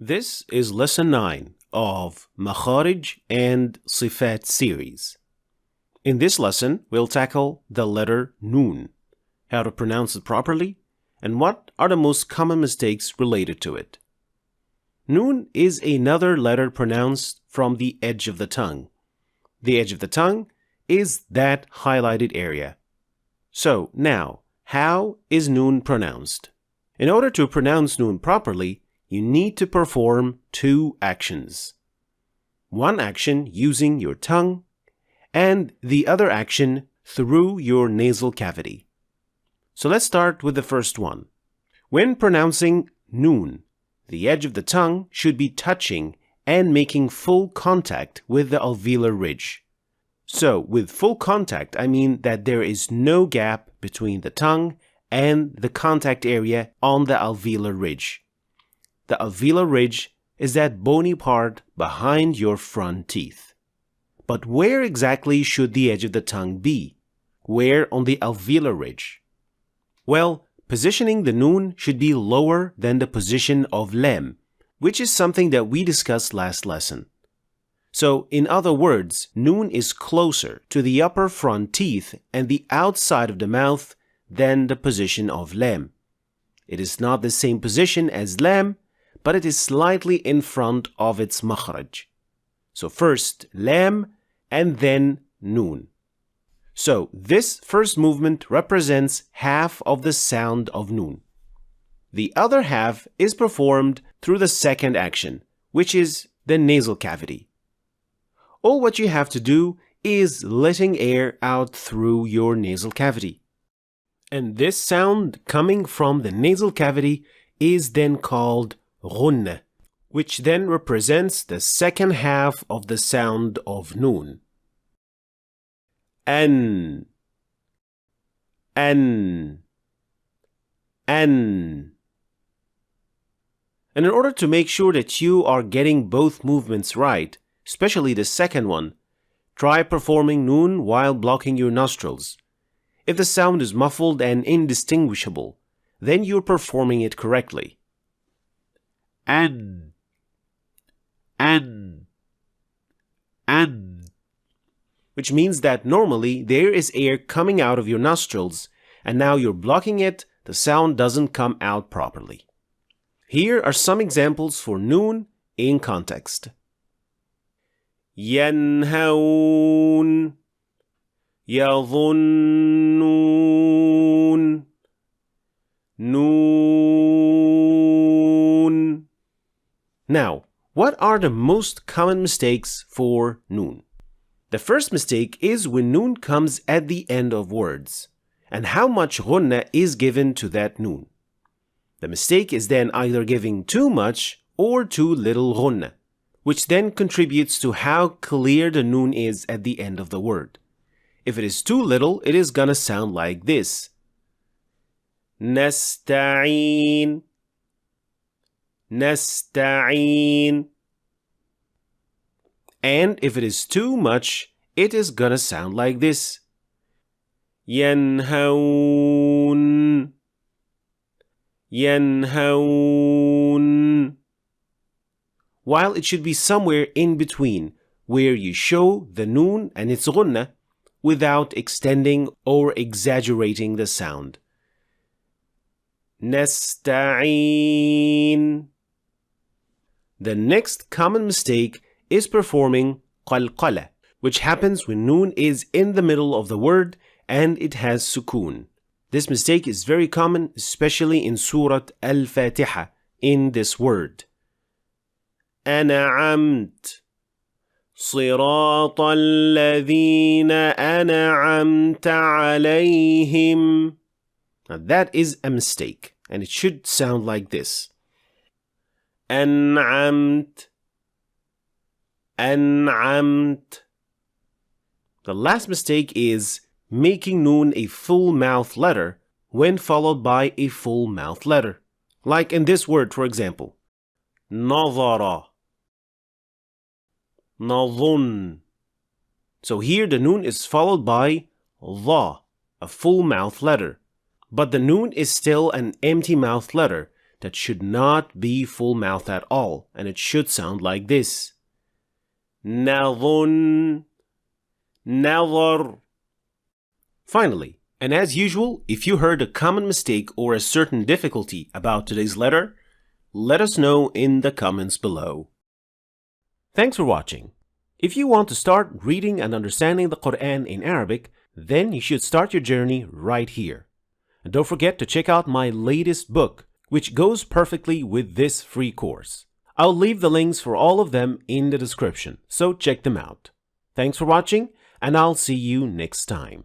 This is lesson 9 of Mahraj and Sifat series. In this lesson, we'll tackle the letter Noon, how to pronounce it properly, and what are the most common mistakes related to it. Noon is another letter pronounced from the edge of the tongue. The edge of the tongue is that highlighted area. So now, how is Noon pronounced? In order to pronounce Noon properly, you need to perform two actions. One action using your tongue, and the other action through your nasal cavity. So let's start with the first one. When pronouncing Noon, the edge of the tongue should be touching and making full contact with the alveolar ridge. So with full contact, I mean that there is no gap between the tongue and the contact area on the alveolar ridge. The alveolar ridge is that bony part behind your front teeth. But where exactly should the edge of the tongue be? Where on the alveolar ridge? Well, positioning the Noon should be lower than the position of Lem, which is something that we discussed last lesson. So, in other words, Noon is closer to the upper front teeth and the outside of the mouth than the position of Lem. It is not the same position as Lem, but it is slightly in front of its Mahraj. So first Lam and then Noon. So this first movement represents half of the sound of Noon. The other half is performed through the second action, which is the nasal cavity. All what you have to do is letting air out through your nasal cavity. And this sound coming from the nasal cavity is then called غنة, which then represents the second half of the sound of Noon. An. And in order to make sure that you are getting both movements right, especially the second one, try performing Noon while blocking your nostrils. If the sound is muffled and indistinguishable, then you're performing it correctly. An, which means that normally there is air coming out of your nostrils, and now you're blocking it, the sound doesn't come out properly. Here are some examples for Noon in context. ينهون يظنون نون. Now, what are the most common mistakes for Noon? The first mistake is when Noon comes at the end of words, and how much غنة is given to that Noon. The mistake is then either giving too much or too little غنة, which then contributes to how clear the Noon is at the end of the word. If it is too little, it is gonna sound like this. نستعين نستعين. And if it is too much, it is gonna sound like this. ينهون ينهون. While it should be somewhere in between, where you show the Noon and its غنة without extending or exaggerating the sound. نستعين. The next common mistake is performing قلقلة, which happens when Noon is in the middle of the word and it has sukun. This mistake is very common, especially in Surah Al-Fatiha, in this word. أنعمت صراط الذين أنعمت عليهم. Now that is a mistake, and it should sound like this. أنعمت أنعمت. The last mistake is making Noon a full mouth letter when followed by a full mouth letter. Like in this word, for example. نظر نظن. So here the Noon is followed by ظا, a full mouth letter. But the Noon is still an empty mouth letter that should not be full mouth at all, and it should sound like this. نظن نظر. Finally, and as usual, if you heard a common mistake or a certain difficulty about today's letter, let us know in the comments below. Thanks for watching. If you want to start reading and understanding the Quran in Arabic, then you should start your journey right here. And don't forget to check out my latest book, which goes perfectly with this free course. I'll leave the links for all of them in the description, so check them out. Thanks for watching, and I'll see you next time.